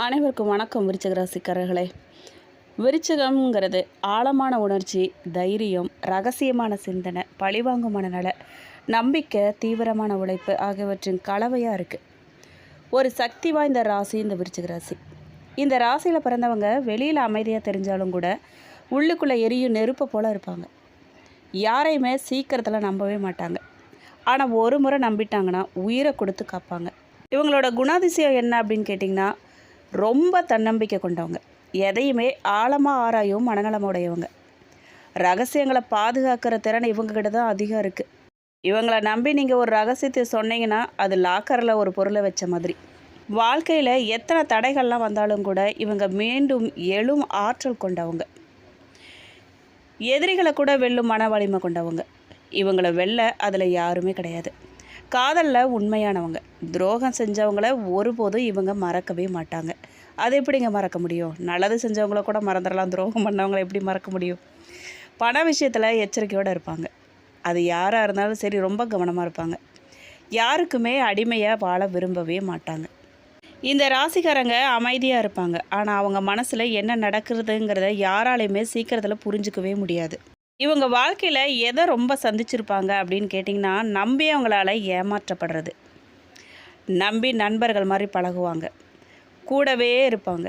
அனைவருக்கும் வணக்கம். விருச்சிக ராசிக்காரர்களே, விருச்சிகம்ங்கிறது ஆழமான உணர்ச்சி, தைரியம், ரகசியமான சிந்தனை, பழிவாங்கும் மனநல, நம்பிக்கை, தீவிரமான உழைப்பு ஆகியவற்றின் கலவையாக இருக்குது. ஒரு சக்தி வாய்ந்த ராசி இந்த விருச்சிக ராசி. இந்த ராசியில் பிறந்தவங்க வெளியில் அமைதியாக தெரிஞ்சாலும் கூட உள்ளுக்குள்ளே எரியும் நெருப்பை போல் இருப்பாங்க. யாரையுமே சீக்கிரத்தில் நம்பவே மாட்டாங்க. ஆனால் ஒரு முறை நம்பிட்டாங்கன்னா உயிரை கொடுத்து காப்பாங்க. இவங்களோட குணாதிசயம் என்ன அப்படின்னு கேட்டிங்கன்னா, ரொம்ப தன்னம்பிக்கை கொண்டவங்க, எதையுமே ஆழமாக ஆராயும் மனநலமுடையவங்க, ரகசியங்களை பாதுகாக்கிற திறன் இவங்ககிட்ட தான் அதிகம் இருக்குது. இவங்களை நம்பி நீங்கள் ஒரு ரகசியத்தை சொன்னீங்கன்னா அது லாக்கரில் ஒரு பொருளை வச்ச மாதிரி. வாழ்க்கையில் எத்தனை தடைகள்லாம் வந்தாலும் கூட இவங்க மீண்டும் எழும் ஆற்றல் கொண்டவங்க, எதிரிகளை கூட வெல்லும் மன வலிமை கொண்டவங்க. இவங்களை வெல்ல அதில் யாருமே கிடையாது. காதலில் உண்மையானவங்க, துரோகம் செஞ்சவங்கள ஒருபோதும் இவங்க மறக்கவே மாட்டாங்க. அது எப்படிங்க மறக்க முடியும்? நல்லது செஞ்சவங்கள கூட மறந்துடலாம், துரோகம் பண்ணவங்கள எப்படி மறக்க முடியும்? பண விஷயத்தில் எச்சரிக்கையோடு இருப்பாங்க. அது யாராக இருந்தாலும் சரி, ரொம்ப கவனமாக இருப்பாங்க. யாருக்குமே அடிமையாக வாழ விரும்பவே மாட்டாங்க. இந்த ராசிக்காரங்க அமைதியாக இருப்பாங்க. ஆனால் அவங்க மனசில் என்ன நடக்கிறதுங்கிறத யாராலையுமே சீக்கிரத்தில் புரிஞ்சிக்கவே முடியாது. இவங்க வாழ்க்கையில் எதை ரொம்ப சந்திச்சிருப்பாங்க அப்படின்னு கேட்டிங்கன்னா, நம்பி அவங்களால ஏமாற்றப்படுறது. நம்பி நண்பர்கள் மாதிரி பழகுவாங்க, கூடவே இருப்பாங்க.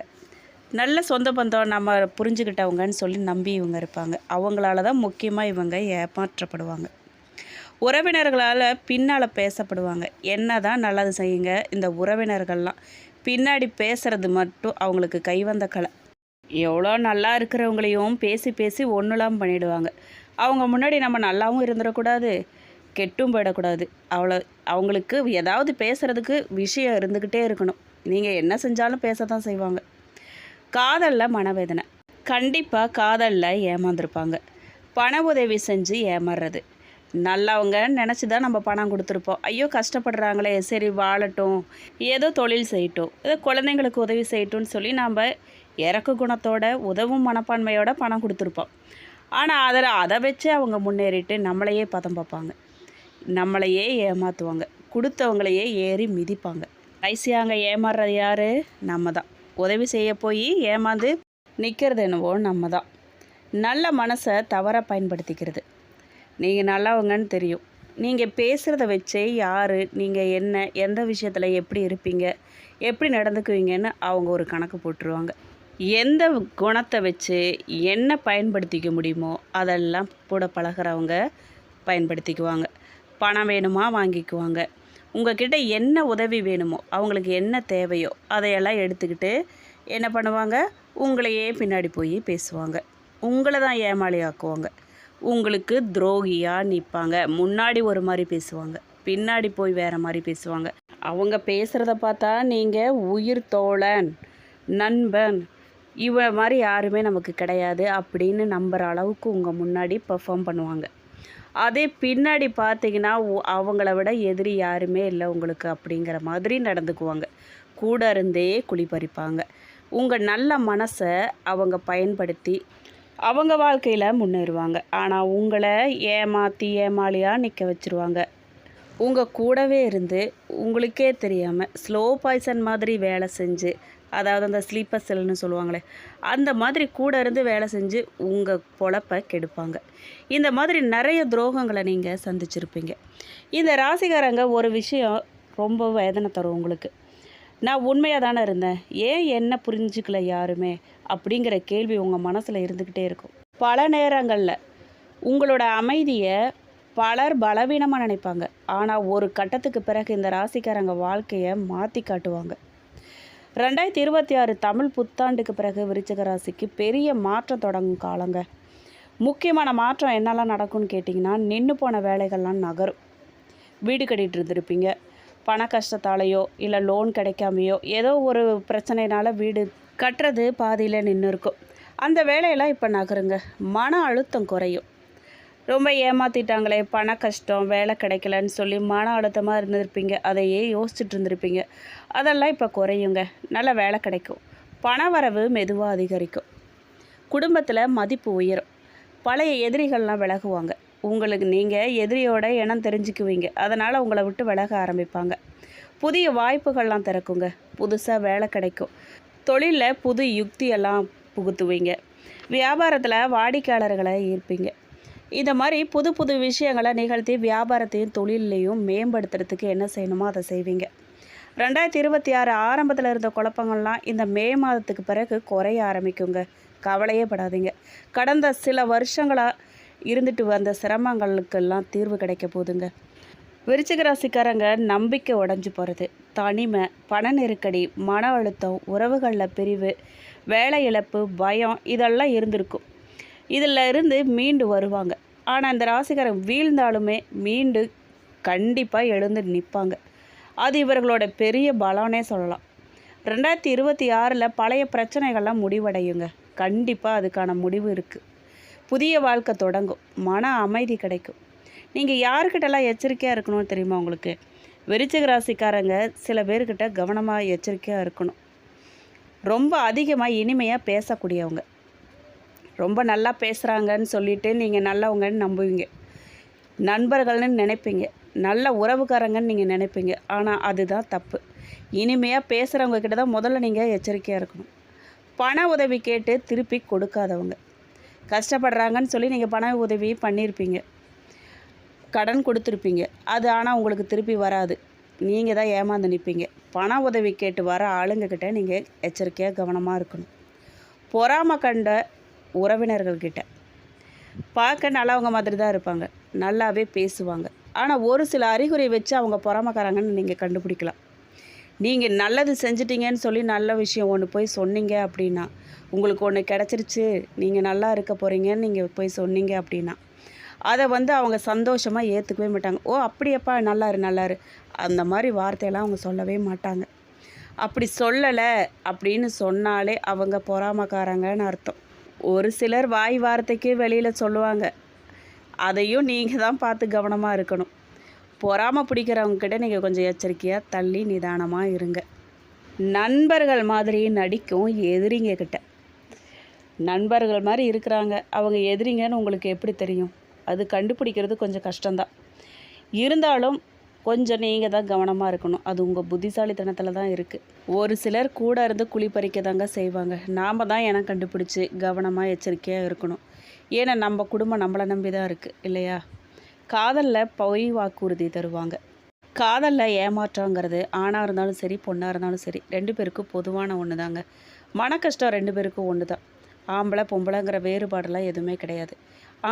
நல்ல சொந்த பந்தம் நம்ம புரிஞ்சுக்கிட்டவங்கன்னு சொல்லி நம்பி இவங்க இருப்பாங்க. அவங்களால தான் முக்கியமாக இவங்க ஏமாற்றப்படுவாங்க. உறவினர்களால் பின்னால் பேசப்படுவாங்க. என்ன தான் நல்லது செய்யுங்க, இந்த உறவினர்கள்லாம் பின்னாடி பேசுகிறது மட்டும் அவங்களுக்கு கைவந்த கலை. எவ்வளோ நல்லா இருக்கிறவங்களையும் பேசி பேசி ஒன்றுலாம் பண்ணிவிடுவாங்க. அவங்க முன்னாடி நம்ம நல்லாவும் இருந்துடக்கூடாது, கெட்டும் போயிடக்கூடாது. அவங்களுக்கு ஏதாவது பேசுகிறதுக்கு விஷயம் இருந்துக்கிட்டே இருக்கணும். நீங்கள் என்ன செஞ்சாலும் பேச தான் செய்வாங்க. காதலில் மனவேதனை, கண்டிப்பாக காதலில் ஏமாந்துருப்பாங்க. பண உதவி செஞ்சு ஏமாறுறது. நல்லவங்க நினச்சி தான் நம்ம பணம் கொடுத்துருப்போம். ஐயோ கஷ்டப்படுறாங்களே, சரி வாழட்டும், ஏதோ தொழில் செய்யட்டும், ஏதோ குழந்தைங்களுக்கு உதவி செய்யட்டும்னு சொல்லி நாம் இறக்கு குணத்தோட உதவும் மனப்பான்மையோட பணம் கொடுத்துருப்போம். ஆனால் அதை வச்சு அவங்க முன்னேறிட்டு நம்மளையே பதம் பார்ப்பாங்க, நம்மளையே ஏமாற்றுவாங்க, கொடுத்தவங்களையே ஏறி மிதிப்பாங்க. கடைசியாங்க ஏமாறுறது யார்? நம்ம தான். உதவி செய்ய போய் ஏமாந்து நிற்கிறது என்னவோ நம்ம தான். நல்ல மனசை தவறாக பயன்படுத்திக்கிறது. நீங்கள் நல்லவங்கன்னு தெரியும், நீங்கள் பேசுகிறத வச்சே யார் நீங்கள் என்ன, எந்த விஷயத்தில் எப்படி இருப்பீங்க, எப்படி நடந்துக்குவீங்கன்னு அவங்க ஒரு கணக்கு போட்டுருவாங்க. எந்த குணத்தை வச்சு என்ன பயன்படுத்திக்க முடியுமோ அதெல்லாம் கூட பழகிறவங்க பயன்படுத்திக்குவாங்க. பணம் வேணுமா வாங்கிக்குவாங்க. உங்கள்கிட்ட என்ன உதவி வேணுமோ, அவங்களுக்கு என்ன தேவையோ அதையெல்லாம் எடுத்துக்கிட்டு என்ன பண்ணுவாங்க, உங்களையே பின்னாடி போய் பேசுவாங்க. உங்களை தான் ஏமாளி ஆக்குவாங்க. உங்களுக்கு துரோகியாக நிற்பாங்க. முன்னாடி ஒரு மாதிரி பேசுவாங்க, பின்னாடி போய் வேறு மாதிரி பேசுவாங்க. அவங்க பேசுகிறத பார்த்தா நீங்கள் உயிர் தோழன், நண்பன், இவன் மாதிரி யாருமே நமக்கு கிடையாது அப்படின்னு நம்புகிற அளவுக்கு உங்கள் முன்னாடி பெர்ஃபார்ம் பண்ணுவாங்க. அதே பின்னாடி பார்த்தீங்கன்னா அவங்கள விட எதிரி யாருமே இல்லை உங்களுக்கு அப்படிங்கிற மாதிரி நடந்துக்குவாங்க. கூட இருந்தே குழி பறிப்பாங்க. உங்கள் நல்ல மனசை அவங்க பயன்படுத்தி அவங்க வாழ்க்கையில் முன்னேறுவாங்க. ஆனால் உங்களை ஏமாற்றி ஏமாளியாக நிற்க வச்சுருவாங்க. உங்கள் கூடவே இருந்து உங்களுக்கே தெரியாமல் ஸ்லோ பாய்சன் மாதிரி வேலை செஞ்சு, அதாவது அந்த ஸ்லீப்பர் செல்னு சொல்லுவாங்களே, அந்த மாதிரி கூட இருந்து வேலை செஞ்சு உங்கள் பொழப்பை கெடுப்பாங்க. இந்த மாதிரி நிறைய துரோகங்களை நீங்கள் சந்திச்சிருப்பீங்க. இந்த ராசிக்காரங்க ஒரு விஷயம் ரொம்ப வேதனை தரும் உங்களுக்கு. நான் உண்மையாக தானே இருந்தேன், ஏன் என்ன புரிஞ்சுக்கல யாருமே அப்படிங்கிற கேள்வி உங்கள் மனசில் இருந்துக்கிட்டே இருக்கும். பல நேரங்களில் உங்களோட அமைதியை பலர் பலவீனமாக நினைப்பாங்க. ஆனால் ஒரு கட்டத்துக்கு பிறகு இந்த ராசிக்காரங்க வாழ்க்கையை மாற்றி காட்டுவாங்க. 2026 தமிழ் புத்தாண்டுக்கு பிறகு விருச்சிக ராசிக்கு பெரிய மாற்றம் தொடங்கும் காலங்க. முக்கியமான மாற்றம் என்னெல்லாம் நடக்கும்னு கேட்டிங்கன்னா, நின்று போன வேலைகள்லாம் நகரும். வீடு கட்டிகிட்டு இருந்திருப்பீங்க, பண கஷ்டத்தாலேயோ இல்லை லோன் கிடைக்காமையோ ஏதோ ஒரு பிரச்சனைனால வீடு கட்டுறது பாதியில் நின்று இருக்கும். அந்த வேலையெல்லாம் இப்போ நகருங்க. மன அழுத்தம் குறையும். ரொம்ப ஏமாற்றிட்டாங்களே, பண கஷ்டம், வேலை கிடைக்கலன்னு சொல்லி மன அழுத்தமாக இருந்திருப்பீங்க, அதையே யோசிச்சுட்டு இருந்திருப்பீங்க. அதெல்லாம் இப்போ குறையுங்க. நல்ல வேலை கிடைக்கும். பண வரவு மெதுவாக அதிகரிக்கும். குடும்பத்தில் மதிப்பு உயரும். பழைய எதிரிகள்லாம் விலகுவாங்க. உங்களுக்கு நீங்கள் எதிரியோட இனம் தெரிஞ்சுக்குவீங்க. அதனால் உங்களை விட்டு விலக ஆரம்பிப்பாங்க. புதிய வாய்ப்புகள்லாம் திறக்குங்க. புதுசாக வேலை கிடைக்கும். தொழிலில் புது யுக்தியெல்லாம் புகுத்துவீங்க. வியாபாரத்தில் வாடிக்கையாளர்களை ஈர்ப்பீங்க. இந்த மாதிரி புது புது விஷயங்களை நிகழ்த்தி வியாபாரத்தையும் தொழிலையும் மேம்படுத்துறதுக்கு என்ன செய்யணுமோ அதை செய்வீங்க. 2026 ஆரம்பத்தில் இருந்த குழப்பங்கள்லாம் இந்த மே மாதத்துக்கு பிறகு குறைய ஆரம்பிக்குங்க. கவலையே படாதீங்க. கடந்த சில வருஷங்களாக இருந்துட்டு வந்த சிரமங்களுக்கெல்லாம் தீர்வு கிடைக்க போகுதுங்க. விருச்சிக ராசிக்காரங்க நம்பிக்கை உடஞ்சி போகிறது, தனிமை, பண நெருக்கடி, மன அழுத்தம், உறவுகளில் பிரிவு, வேலை இழப்பு, பயம் இதெல்லாம் இருந்திருக்கும். இதில் இருந்து மீண்டு வருவாங்க. ஆனால் இந்த ராசிக்காரங்க வீழ்ந்தாலுமே மீண்டு கண்டிப்பாக எழுந்து நிற்பாங்க. அது இவர்களோட பெரிய பலனே சொல்லலாம். 2026 பழைய பிரச்சனைகள்லாம் முடிவடையுங்க. கண்டிப்பாக அதுக்கான முடிவு இருக்குது. புதிய வாழ்க்கை தொடங்கும். மன அமைதி கிடைக்கும். நீங்கள் யாருக்கிட்டலாம் எச்சரிக்கையாக இருக்கணும்னு தெரியுமா உங்களுக்கு? விருச்சிக ராசிக்காரங்க சில பேர்கிட்ட கவனமாக எச்சரிக்கையாக இருக்கணும். ரொம்ப அதிகமாக இனிமையாக பேசக்கூடியவங்க, ரொம்ப நல்லா பேசுகிறாங்கன்னு சொல்லிவிட்டு நீங்கள் நல்லவங்கன்னு நம்புவீங்க, நண்பர்கள்னு நினைப்பீங்க, நல்ல உறவுக்காரங்கன்னு நீங்கள் நினைப்பீங்க. ஆனால் அதுதான் தப்பு. இனிமையாக பேசுகிறவங்க கிட்ட தான் முதல்ல நீங்கள் எச்சரிக்கையாக இருக்கணும். பண உதவி கேட்டு திருப்பி கொடுக்காதவங்க, கஷ்டப்படுறாங்கன்னு சொல்லி நீங்கள் பண உதவி பண்ணியிருப்பீங்க, கடன் கொடுத்துருப்பீங்க, அது ஆனால் உங்களுக்கு திருப்பி வராது, நீங்கள் தான் ஏமாந்து நிற்பீங்க. பண உதவி கேட்டு வர ஆளுங்கக்கிட்ட நீங்கள் எச்சரிக்கையாக கவனமாக இருக்கணும். பொறாமை கண்ட உறவினர்கள்கிட்ட பார்க்க நல்லவங்க மாதிரி தான் இருப்பாங்க, நல்லாவே பேசுவாங்க. ஆனால் ஒரு சில அறிகுறி வச்சு அவங்க பொறாமைக்காரங்கன்னு நீங்கள் கண்டுபிடிக்கலாம். நீங்கள் நல்லது செஞ்சிட்டிங்கன்னு சொல்லி நல்ல விஷயம் ஒன்று போய் சொன்னீங்க அப்படின்னா, உங்களுக்கு ஒன்று கிடச்சிருச்சு, நீங்கள் நல்லா இருக்க போகிறீங்கன்னு நீங்கள் போய் சொன்னீங்க அப்படின்னா, அதை அவங்க சந்தோஷமாக ஏற்றுக்கவே மாட்டாங்க. ஓ அப்படியப்பா, நல்லாரு நல்லாரு, அந்த மாதிரி வார்த்தையெல்லாம் அவங்க சொல்லவே மாட்டாங்க. அப்படி சொல்லலை அப்படின்னு சொன்னாலே அவங்க பொறாமைக்காரங்கன்னு அர்த்தம். ஒரு சிலர் வாய் வார்த்தைக்கு வெளியில் சொல்லுவாங்க, அதையும் நீங்கள் தான் பார்த்து கவனமாக இருக்கணும். பொறாமை பிடிக்கிறவங்கக்கிட்ட நீங்கள் கொஞ்சம் எச்சரிக்கையாக தள்ளி நிதானமாக இருங்க. நண்பர்கள் மாதிரி நடிக்கும் எதிரிங்க கிட்ட. நண்பர்கள் மாதிரி இருக்கிறாங்க, அவங்க எதிரிங்கன்னு உங்களுக்கு எப்படி தெரியும்? அது கண்டுபிடிக்கிறது கொஞ்சம் கஷ்டம்தான். இருந்தாலும் கொஞ்சம் நீங்கள் தான் கவனமாக இருக்கணும். அது உங்கள் புத்திசாலித்தனத்தில் தான் இருக்குது. ஒரு சிலர் கூட இருந்து குழி பறிக்க தாங்க செய்வாங்க. நாம் தான் இனம் கண்டுபிடிச்சி கவனமாக எச்சரிக்கையாக இருக்கணும். ஏன்னா நம்ம குடும்பம் நம்மளை நம்பி தான் இருக்குது இல்லையா? காதலில் பொய் வாக்குறுதி தருவாங்க. காதலில் ஏமாற்றங்கிறது ஆணாக இருந்தாலும் சரி பொண்ணாக இருந்தாலும் சரி 2 பேருக்கும் பொதுவான ஒன்று தாங்க. மன கஷ்டம் 2 பேருக்கும் ஒன்று தான். ஆம்பளை பொம்பளைங்கிற வேறுபாடெல்லாம் எதுவுமே கிடையாது.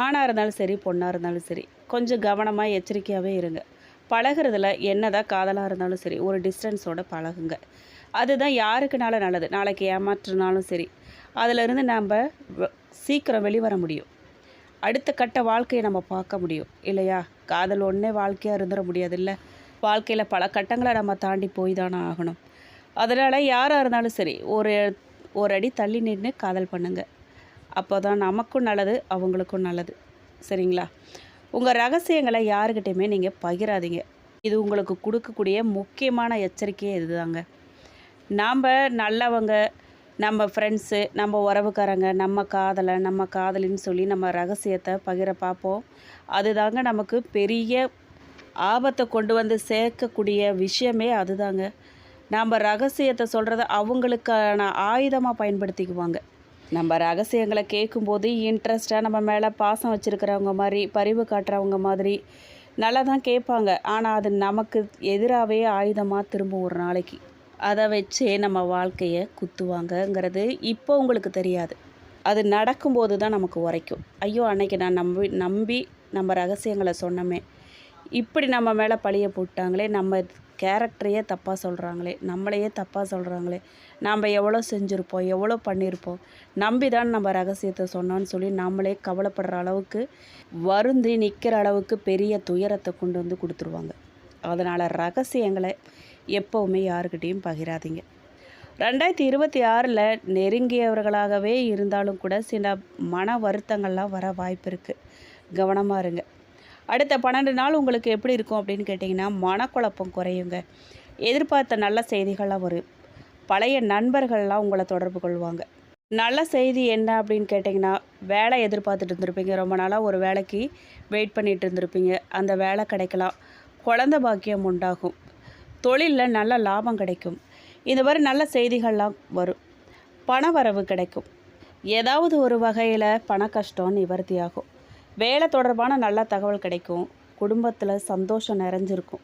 ஆணாக இருந்தாலும் சரி பொண்ணாக இருந்தாலும் சரி கொஞ்சம் கவனமாக எச்சரிக்கையாகவே இருங்க. பழகிறதுல என்னதான் காதலாக இருந்தாலும் சரி ஒரு டிஸ்டன்ஸோடு பழகுங்க. அதுதான் யாருக்குனால நல்லது. நாளைக்கு ஏமாற்றினாலும் சரி அதிலிருந்து நம்ம சீக்கிரம் வெளிவர முடியும். அடுத்த கட்ட வாழ்க்கையை நம்ம பார்க்க முடியும் இல்லையா? காதல் ஒன்றே வாழ்க்கையாக இருந்துட முடியாது இல்லை. வாழ்க்கையில் பல கட்டங்களை நம்ம தாண்டி போய் தானே ஆகணும். அதனால் யாராக இருந்தாலும் சரி ஒரு அடி தள்ளி நின்று காதல் பண்ணுங்கள். அப்போ தான் நமக்கும் நல்லது, அவங்களுக்கும் நல்லது. சரிங்களா? உங்கள் ரகசியங்களை யாருக்கிட்டையுமே நீங்கள் பகிராதீங்க. இது உங்களுக்கு கொடுக்கக்கூடிய முக்கியமான எச்சரிக்கையே இதுதாங்க. நாம் நல்லவங்க, நம்ம ஃப்ரெண்ட்ஸு, நம்ம உறவுக்காரங்க, நம்ம காதலை, நம்ம காதலின்னு சொல்லி நம்ம ரகசியத்தை பகிர பார்ப்போம். அதுதாங்க நமக்கு பெரிய ஆபத்தை கொண்டு வந்து சேர்க்கக்கூடிய விஷயமே அதுதாங்க. நம்ம ரகசியத்தை சொல்கிறத அவங்களுக்கான ஆயுதமாக பயன்படுத்திக்குவாங்க. நம்ம ரகசியங்களை கேட்கும்போது இன்ட்ரெஸ்ட்டாக நம்ம மேலே பாசம் வச்சுருக்கிறவங்க மாதிரி, பரிவு காட்டுறவங்க மாதிரி நல்லா தான் கேட்பாங்க. ஆனால் அது நமக்கு எதிராகவே ஆயுதமாக திரும்ப ஒரு நாளைக்கு அதை வச்சே நம்ம வாழ்க்கையை குத்துவாங்கங்கிறது இப்போ உங்களுக்கு தெரியாது. அது நடக்கும்போது தான் நமக்கு உரைக்கும். ஐயோ அன்னைக்கு நான் நம்பி நம்ம ரகசியங்களை சொன்னோமே, இப்படி நம்ம மேலே பழிய போட்டாங்களே, நம்ம கேரக்டரையே தப்பாக சொல்கிறாங்களே, நம்மளையே தப்பாக சொல்கிறாங்களே, நாம் எவ்வளோ செஞ்சுருப்போம், எவ்வளோ பண்ணியிருப்போம், நம்பி தான் நம்ம ரகசியத்தை சொன்னோன்னு சொல்லி நம்மளே கவலைப்படுற அளவுக்கு வருந்தி நிற்கிற அளவுக்கு பெரிய துயரத்தை கொண்டு வந்து கொடுத்துருவாங்க. அதனால் ரகசியங்களை எப்போவுமே யாருக்கிட்டேயும் பகிராதீங்க. 2026 நெருங்கியவர்களாகவே இருந்தாலும் கூட சில மன வருத்தங்கள்லாம் வர வாய்ப்பு இருக்குது. கவனமாக இருங்க. அடுத்த 12 நாள் உங்களுக்கு எப்படி இருக்கும் அப்படின்னு கேட்டிங்கன்னா, மனக்குழப்பம் குறையுங்க. எதிர்பார்த்த நல்ல செய்திகள்லாம் வரும். பழைய நண்பர்கள்லாம் உங்களை தொடர்பு கொள்வாங்க. நல்ல செய்தி என்ன அப்படின்னு கேட்டிங்கன்னா, வேலை எதிர்பார்த்துட்டு இருந்திருப்பீங்க. ரொம்ப நாளாக ஒரு வேலைக்கு வெயிட் பண்ணிகிட்டு இருந்திருப்பீங்க. அந்த வேலை கிடைக்கலாம். குழந்தை பாக்கியம் உண்டாகும். தொழிலில் நல்ல லாபம் கிடைக்கும். இந்த மாதிரி நல்ல செய்திகள்லாம் வரும். பணவரவு கிடைக்கும். ஏதாவது ஒரு வகையில் பண கஷ்டம் நிவர்த்தியாகும். வேலை தொடர்பான நல்ல தகவல் கிடைக்கும். குடும்பத்தில் சந்தோஷம் நிறைஞ்சிருக்கும்.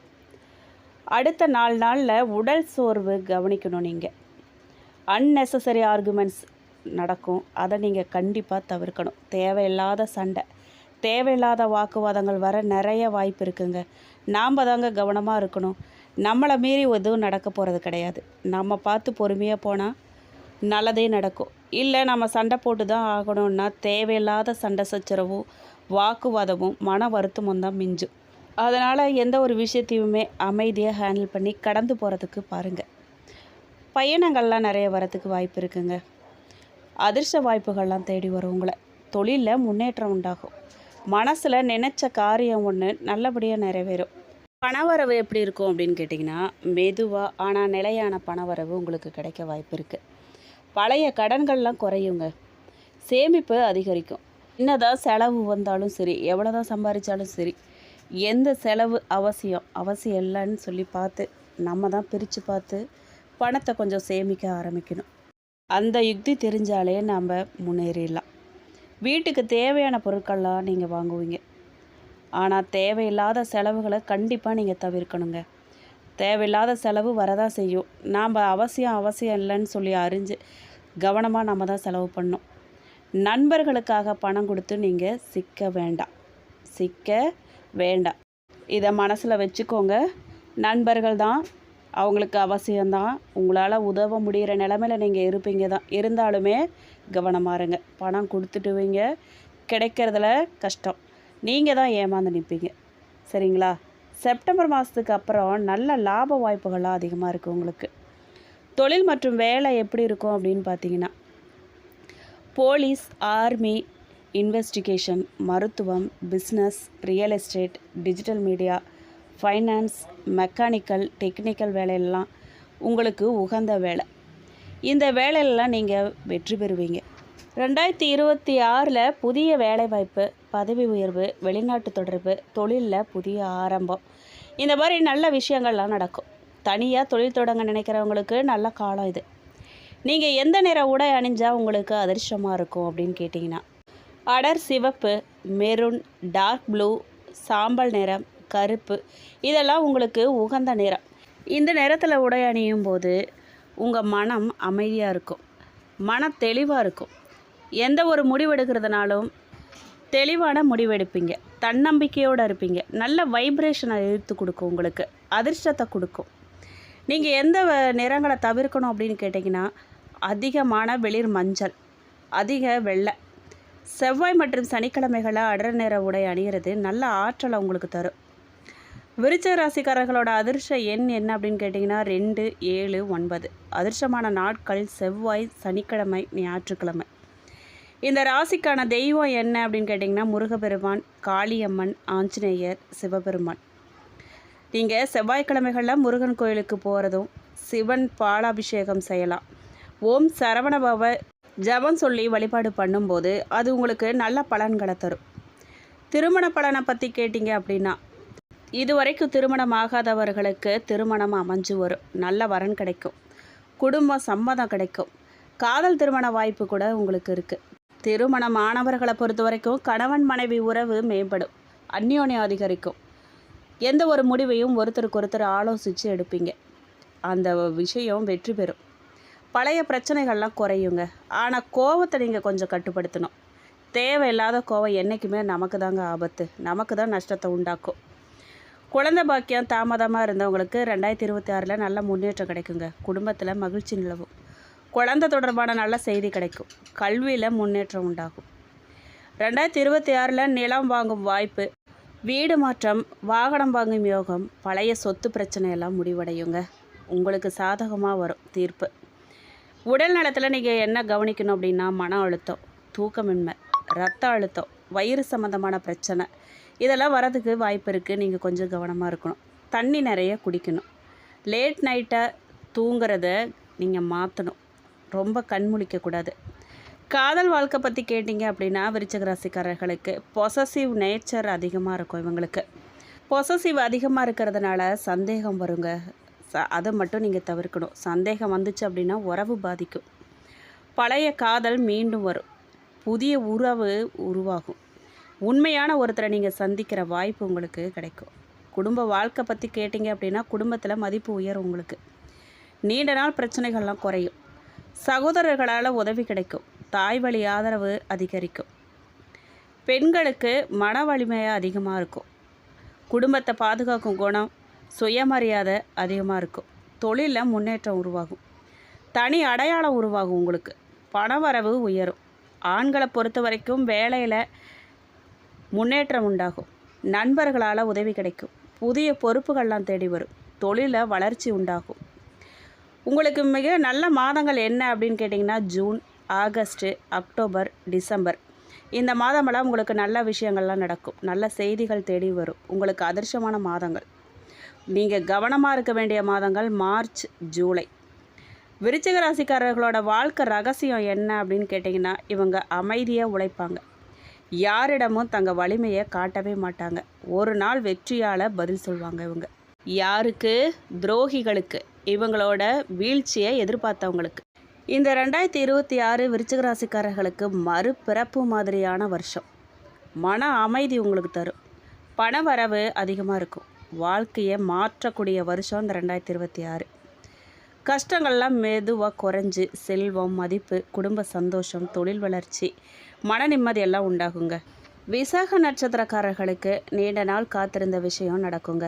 அடுத்த 4 நாளில் உடல் சோர்வு கவனிக்கணும். நீங்கள் அன்னெசசரி ஆர்குமெண்ட்ஸ் நடக்கும். அதை நீங்கள் கண்டிப்பாக தவிர்க்கணும். தேவையில்லாத சண்டை, தேவையில்லாத வாக்குவாதங்கள் வர நிறைய வாய்ப்பு இருக்குங்க. நாம் தாங்க கவனமாக இருக்கணும். நம்மளை மீறி எதுவும் நடக்க போகிறது கிடையாது. நம்ம பார்த்து பொறுமையாக போனால் நல்லதே நடக்கும். இல்லை நம்ம சண்டை போட்டு தான் ஆகணும்னா தேவையில்லாத சண்டை சச்சரவும் வாக்குவாதமும் மன வருத்தமும் தான் மிஞ்சும். அதனால் எந்த ஒரு விஷயத்தையுமே அமைதியாக ஹேண்டில் பண்ணி கடந்து போகிறதுக்கு பாருங்கள். பயணங்கள்லாம் நிறைய வரத்துக்கு வாய்ப்பு இருக்குங்க. அதிர்ஷ்ட வாய்ப்புகள்லாம் தேடி வரும். உங்களை தொழிலில் முன்னேற்றம் உண்டாகும். மனசில் நினச்ச காரியம் ஒன்று நல்லபடியாக நிறைவேறும். பணவரவு எப்படி இருக்கும் அப்படின்னு கேட்டிங்கன்னா, மெதுவாக ஆனால் நிலையான பணவரவு உங்களுக்கு கிடைக்க வாய்ப்பு இருக்குது. பழைய கடன்கள்லாம் குறையுங்க. சேமிப்பு அதிகரிக்கும். என்னதான் செலவு வந்தாலும் சரி, எவ்வளோ தான் சம்பாதிச்சாலும் சரி, எந்த செலவு அவசியம் இல்லைன்னு சொல்லி பார்த்து நம்ம தான் பிரித்து பார்த்து பணத்தை கொஞ்சம் சேமிக்க ஆரம்பிக்கணும். அந்த யுக்தி தெரிஞ்சாலே நாம் முன்னேறிடலாம். வீட்டுக்கு தேவையான பொருட்கள்லாம் நீங்கள் வாங்குவீங்க. ஆனால் தேவையில்லாத செலவுகளை கண்டிப்பாக நீங்கள் தவிர்க்கணுங்க. தேவையில்லாத செலவு வரதான் செய்யும். நாம் அவசியம் இல்லைன்னு சொல்லி அறிஞ்சு கவனமாக நம்ம தான் செலவு பண்ணணும். நண்பர்களுக்காக பணம் கொடுத்து நீங்கள் சிக்க வேண்டாம். இதை மனசில் வச்சுக்கோங்க. நண்பர்கள் தான், அவங்களுக்கு அவசியம்தான். உங்களால் உதவ முடிகிற நிலமையில் நீங்கள் இருந்தாலுமே கவனமாக இருங்க. பணம் கொடுத்துட்டுவீங்க, கிடைக்கிறதுல கஷ்டம். நீங்கள் தான் ஏமாந்து நிற்பீங்க. சரிங்களா? செப்டம்பர் மாதத்துக்கு அப்புறம் நல்ல லாப வாய்ப்புகள்லாம் அதிகமாக இருக்குது உங்களுக்கு. தொழில் மற்றும் வேலை எப்படி இருக்கும் அப்படின்னு பார்த்தீங்கன்னா, போலீஸ், ஆர்மி, இன்வெஸ்டிகேஷன், மருத்துவம், business, real estate, digital media, finance, mechanical, technical வேலையெல்லாம் உங்களுக்கு உகந்த வேலை. இந்த வேலையெல்லாம் நீங்கள் வெற்றி பெறுவீங்க. 2026 புதிய வேலைவாய்ப்பு, பதவி உயர்வு, வெளிநாட்டு தொடர்பு, தொழிலில் புதிய ஆரம்பம், இந்த மாதிரி நல்ல விஷயங்கள்லாம் நடக்கும். தனியாக தொழில் தொடங்க நினைக்கிறவங்களுக்கு நல்ல காலம் இது. நீங்கள் எந்த நிற உடை அணிஞ்சால் உங்களுக்கு அதிர்ஷ்டமாக இருக்கும் அப்படின்னு கேட்டிங்கன்னா, அடர் சிவப்பு, மெரூன், டார்க் ப்ளூ, சாம்பல் நிறம், கருப்பு, இதெல்லாம் உங்களுக்கு உகந்த நிறம். இந்த நிறத்தில் உடை அணியும் போது உங்கள் மனம் அமைதியாக இருக்கும். மன தெளிவாக இருக்கும். எந்த ஒரு முடிவெடுக்கிறதுனாலும் தெளிவான முடிவெடுப்பீங்க. தன்னம்பிக்கையோடு இருப்பீங்க. நல்ல வைப்ரேஷனை இழுத்து கொடுக்கும். உங்களுக்கு அதிர்ஷ்டத்தை கொடுக்கும். நீங்கள் எந்த நிறங்களை தவிர்க்கணும் அப்படின்னு கேட்டிங்கன்னா, அதிகமான வெளிர் மஞ்சள், அதிக வெள்ளை, செவ்வாய் மற்றும் சனிக்கிழமைகளை அடர் நிற உடை அணிகிறது நல்ல ஆற்றலை உங்களுக்கு தரும். விருச்சிக ராசிக்காரர்களோட அதிர்ஷ்ட எண் என்ன அப்படின்னு கேட்டிங்கன்னா 2, 7, 9. அதிர்ஷ்டமான நாட்கள் செவ்வாய், சனிக்கிழமை, ஞாயிற்றுக்கிழமை. இந்த ராசிக்கான தெய்வம் என்ன அப்படின்னு கேட்டிங்கன்னா, முருகப்பெருமான், காளியம்மன், ஆஞ்சநேயர், சிவபெருமான். நீங்கள் செவ்வாய்க்கிழமைகளில் முருகன் கோயிலுக்கு போகிறதும், சிவன் பாலாபிஷேகம் செய்யலாம். ஓம் சரவணபவ ஜபம் சொல்லி வழிபாடு பண்ணும்போது அது உங்களுக்கு நல்ல பலன்களை தரும். திருமண பலனை பற்றி கேட்டிங்க அப்படின்னா, இதுவரைக்கும் திருமணம் ஆகாதவர்களுக்கு திருமணம் அமைஞ்சு வரும். நல்ல வரன் கிடைக்கும். குடும்ப சம்மதம் கிடைக்கும். காதல் திருமண வாய்ப்பு கூட உங்களுக்கு இருக்குது. திருமணம் ஆனவர்களை பொறுத்த வரைக்கும் கணவன் மனைவி உறவு மேம்படும். அந்யோன்யம் அதிகரிக்கும். எந்த ஒரு முடிவையும் ஒருத்தருக்கு ஆலோசித்து எடுப்பீங்க. அந்த விஷயம் வெற்றி பெறும். பழைய பிரச்சனைகள்லாம் குறையுங்க. ஆனால் கோவத்தை நீங்கள் கொஞ்சம் கட்டுப்படுத்தணும். தேவையில்லாத கோவம் என்றைக்குமே நமக்கு தாங்க ஆபத்து. நமக்கு தான் நஷ்டத்தை உண்டாக்கும். குழந்தை பாக்கியம் தாமதமாக இருந்தவங்களுக்கு 2026 நல்ல முன்னேற்றம் கிடைக்குங்க. குடும்பத்தில் மகிழ்ச்சி நிலவும். குழந்தை தொடர்பான நல்ல செய்தி கிடைக்கும். கல்வியில் முன்னேற்றம் உண்டாகும். 2026 நிலம் வாங்கும் வாய்ப்பு, வீடு மாற்றம், வாகனம் வாங்கும் யோகம், பழைய சொத்து பிரச்சனையெல்லாம் முடிவடையுங்க. உங்களுக்கு சாதகமாக வரும் தீர்ப்பு. உடல் நலத்தில் நீங்கள் என்ன கவனிக்கணும் அப்படின்னா, மன அழுத்தம், தூக்கமின்மை, இரத்த அழுத்தம், வயிறு சம்மந்தமான பிரச்சனை, இதெல்லாம் வரதுக்கு வாய்ப்பு இருக்குது. நீங்கள் கொஞ்சம் கவனமாக இருக்கணும். தண்ணி நிறைய குடிக்கணும். லேட் நைட்டை தூங்குறத நீங்கள் மாற்றணும். ரொம்ப கண்முழிக்கக்கூடாது. காதல் வாழ்க்கை பற்றி கேட்டிங்க அப்படின்னா, விருச்சிக ராசிக்காரர்களுக்கு பொசசிவ் நேச்சர் அதிகமாக இருக்கும். இவங்களுக்கு பொசசிவ் அதிகமாக இருக்கிறதுனால சந்தேகம் வருங்க. அதை மட்டும் நீங்கள் தவிர்க்கணும். சந்தேகம் வந்துச்சு அப்படின்னா உறவு பாதிக்கும். பழைய காதல் மீண்டும் வரும். புதிய உறவு உருவாகும். உண்மையான ஒருத்தரை நீங்கள் சந்திக்கிற வாய்ப்பு உங்களுக்கு கிடைக்கும். குடும்ப வாழ்க்கை பற்றி கேட்டிங்க அப்படின்னா குடும்பத்தில் மதிப்பு உயரும். உங்களுக்கு நீண்ட நாள் பிரச்சனைகள்லாம் குறையும். சகோதரர்களால் உதவி கிடைக்கும். தாய் வழி ஆதரவு அதிகரிக்கும். பெண்களுக்கு மன வலிமையாக அதிகமாக இருக்கும். குடும்பத்தை பாதுகாக்கும் குணம், சுயமரியாதை அதிகமாக இருக்கும். தொழிலில் முன்னேற்றம் உருவாகும். தனி அடையாளம் உருவாகும். உங்களுக்கு பணவரவு உயரும். ஆண்களை பொறுத்த வரைக்கும் வேலையில் முன்னேற்றம் உண்டாகும். நண்பர்களால் உதவி கிடைக்கும். புதிய பொறுப்புகள்லாம் தேடி வரும். தொழிலில் வளர்ச்சி உண்டாகும். உங்களுக்கு மிக நல்ல மாதங்கள் என்ன அப்படின்னு கேட்டிங்கன்னா ஜூன், ஆகஸ்ட்டு, அக்டோபர், டிசம்பர் இந்த மாதமெல்லாம் உங்களுக்கு நல்ல விஷயங்கள்லாம் நடக்கும். நல்ல செய்திகள் தேடி வரும். உங்களுக்கு அதிர்ஷ்டமான மாதங்கள். நீங்கள் கவனமாக இருக்க வேண்டிய மாதங்கள் மார்ச், ஜூலை. விருச்சிக ராசிக்காரர்களோட வாழ்க்கை ரகசியம் என்ன அப்படின்னு கேட்டிங்கன்னா இவங்க அமைதியாக உழைப்பாங்க. யாரிடமும் தங்கள் வலிமையை காட்டவே மாட்டாங்க. ஒரு நாள் வெற்றியால் பதில் சொல்லுவாங்க. இவங்க யாருக்கு? துரோகிகளுக்கு, இவங்களோட வீழ்ச்சியை எதிர்பார்த்தவங்களுக்கு. இந்த 2026 விருச்சிக ராசிக்காரர்களுக்கு மறுபிறப்பு மாதிரியான வருஷம். மன அமைதி உங்களுக்கு தரும். பண வரவு அதிகமாக இருக்கும். வாழ்க்கையை மாற்றக்கூடிய வருஷம் இந்த 2026. கஷ்டங்கள்லாம் மெதுவாக குறைஞ்சி செல்வம், மதிப்பு, குடும்ப சந்தோஷம், தொழில் வளர்ச்சி, மன நிம்மதியெல்லாம் உண்டாகுங்க. விசாக நட்சத்திரக்காரர்களுக்கு நீண்ட நாள் காத்திருந்த விஷயம் நடக்குங்க.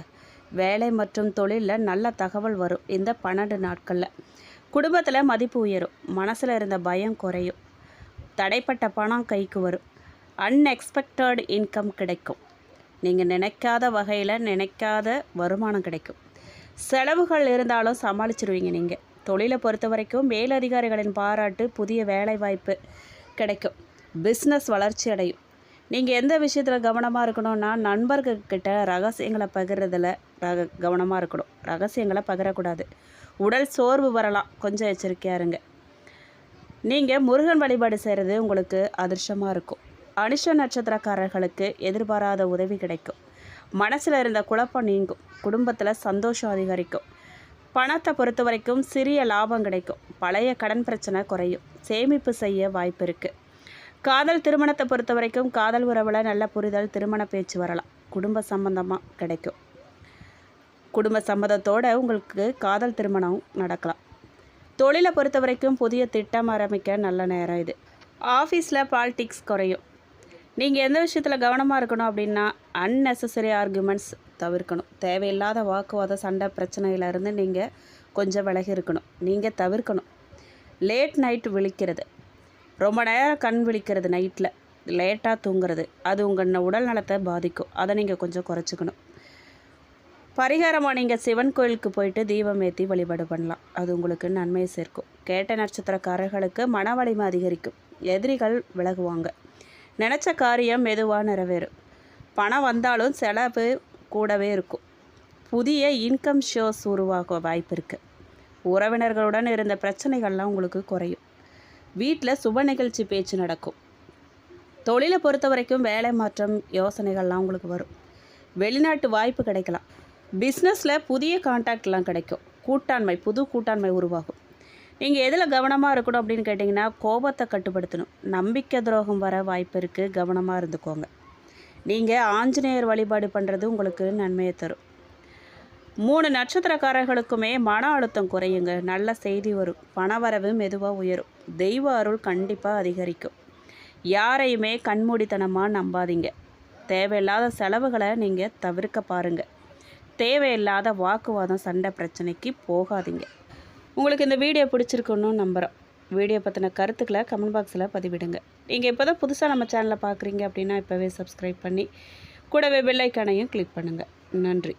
வேலை மற்றும் தொழிலில் நல்ல தகவல் வரும். இந்த 12 நாட்களில் குடும்பத்தில் மதிப்பு உயரும். மனசில் இருந்த பயம் குறையும். தடைப்பட்ட பணம் கைக்கு வரும். அன்எக்ஸ்பெக்டட் இன்கம் கிடைக்கும். நீங்கள் நினைக்காத வகையில் நினைக்காத வருமானம் கிடைக்கும். செலவுகள் இருந்தாலும் சமாளிச்சிருவீங்க. நீங்கள் தொழிலை பொறுத்த வரைக்கும் மேலதிகாரிகளின் பாராட்டு, புதிய வேலை வாய்ப்பு கிடைக்கும். பிஸ்னஸ் வளர்ச்சி அடையும். நீங்கள் எந்த விஷயத்தில் கவனமாக இருக்கணும்னா நண்பர்கள்கிட்ட ரகசியங்களை பகிர்றதில் கவனமாக இருக்கணும். ரகசியங்களை பகிரக்கூடாது. உடல் சோர்வு வரலாம், கொஞ்சம் எச்சரிக்கையாக இருங்க. நீங்கள் முருகன் வழிபாடு செய்கிறது உங்களுக்கு அதிர்ஷ்டமாக இருக்கும். அனுஷ நட்சத்திரக்காரர்களுக்கு எதிர்பாராத உதவி கிடைக்கும். மனசில் இருந்த குழப்பம் நீங்கும். குடும்பத்தில் சந்தோஷம் அதிகரிக்கும். பணத்தை பொறுத்த வரைக்கும் சிறிய லாபம் கிடைக்கும். பழைய கடன் பிரச்சனை குறையும். சேமிப்பு செய்ய வாய்ப்பு இருக்குது. காதல் திருமணத்தை பொறுத்த வரைக்கும் காதல் உறவில் நல்ல புரிதல், திருமண பேச்சு வரலாம். குடும்ப சம்பந்தமாக கிடைக்கும். குடும்ப சம்மதத்தோடு உங்களுக்கு காதல் திருமணம் நடக்கலாம். தொழிலை பொறுத்த வரைக்கும் புதிய திட்டம் ஆரம்பிக்க நல்ல நேரம் இது. ஆஃபீஸில் பாலிடிக்ஸ் குறையும். நீங்கள் எந்த விஷயத்தில் கவனமாக இருக்கணும் அப்படின்னா அன்னெசசரி ஆர்குமெண்ட்ஸ் தவிர்க்கணும். தேவையில்லாத வாக்குவாதம், சண்டை பிரச்சனையிலேருந்து நீங்கள் கொஞ்சம் விலகி இருக்கணும். நீங்கள் தவிர்க்கணும். லேட் நைட் விழிக்கிறது, ரொம்ப நேரம் கண் விழிக்கிறது, நைட்டில் லேட்டாக தூங்குறது, அது உங்கள் உடல் நலத்தை பாதிக்கும். அதை நீங்கள் கொஞ்சம் குறைச்சிக்கணும். பரிகாரமாக நீங்கள் சிவன் கோயிலுக்கு போயிட்டு தீபம் ஏற்றி வழிபாடு பண்ணலாம். அது உங்களுக்கு நன்மையை சேர்க்கும். கேட்ட நட்சத்திரக்காரர்களுக்கு மன வலிமை அதிகரிக்கும். எதிரிகள் விலகுவாங்க. நினச்ச காரியம் மெதுவாக நிறைவேறும். பணம் வந்தாலும் செலவு கூடவே இருக்கும். புதிய இன்கம் ஷோஸ் உருவாக வாய்ப்பு இருக்குது. உறவினர்களுடன் இருந்த பிரச்சனைகள்லாம் உங்களுக்கு குறையும். வீட்டில் சுப நிகழ்ச்சி பேச்சு நடக்கும். தொழிலை பொறுத்த வரைக்கும் வேலை மாற்றம் யோசனைகள்லாம் உங்களுக்கு வரும். வெளிநாட்டு வாய்ப்பு கிடைக்கலாம். பிஸ்னஸில் புதிய கான்டாக்ட்லாம் கிடைக்கும். புது கூட்டாண்மை உருவாகும். நீங்கள் எதில் கவனமாக இருக்கணும் அப்படின்னு கேட்டிங்கன்னா கோபத்தை கட்டுப்படுத்தணும். நம்பிக்கை துரோகம் வர வாய்ப்பு இருக்குது. கவனமாக இருந்துக்கோங்க. நீங்கள் ஆஞ்சநேயர் வழிபாடு பண்ணுறது உங்களுக்கு நன்மையை தரும். 3 நட்சத்திரக்காரர்களுக்குமே மன அழுத்தம் குறையுங்க. நல்ல செய்தி வரும். பணவரவு மெதுவாக உயரும். தெய்வ அருள் கண்டிப்பாக அதிகரிக்கும். யாரையுமே கண்மூடித்தனமாக நம்பாதீங்க. தேவையில்லாத செலவுகளை நீங்கள் தவிர்க்க பாருங்கள். தேவையில்லாத வாக்குவாதம், சண்டை பிரச்சனைக்கு போகாதீங்க. உங்களுக்கு இந்த வீடியோ பிடிச்சிருக்குன்னு நம்புகிறோம். வீடியோ பற்றின கருத்துக்களை கமெண்ட் பாக்ஸில் பதிவிடுங்க. நீங்கள் இப்போ தான் புதுசாக நம்ம சேனலை பார்க்குறீங்க அப்படின்னா இப்போவே சப்ஸ்கிரைப் பண்ணி கூடவே பெல் ஐக்கானையும் கிளிக் பண்ணுங்கள். நன்றி.